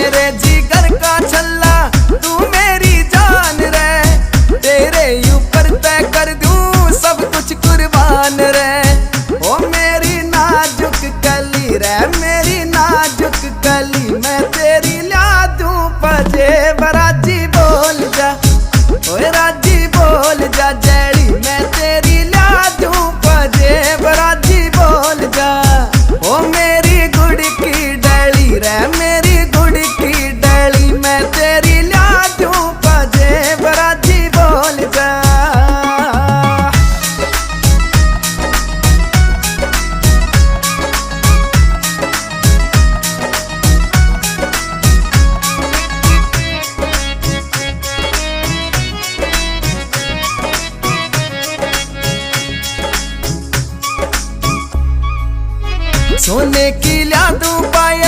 मेरे जिगर का छल्ला तू मेरी जान रे, तेरे ऊपर तय कर दूं सब कुछ कुर्बान रे। ओ मेरी नाजुक कली रे, मेरी नाजुक कली, मैं तेरी ला दूं पजे राजी बोल जा, ओए राजी बोल जा जैड़ी, मैं तेरी ला दूं पजे राजी बोल जा। ओ मेरी गुड़ की डली रे, मेरी गुड़ की डली, मैं तेरी ला दूं पजे राजी बोल जा। सोने की ला दूं पायल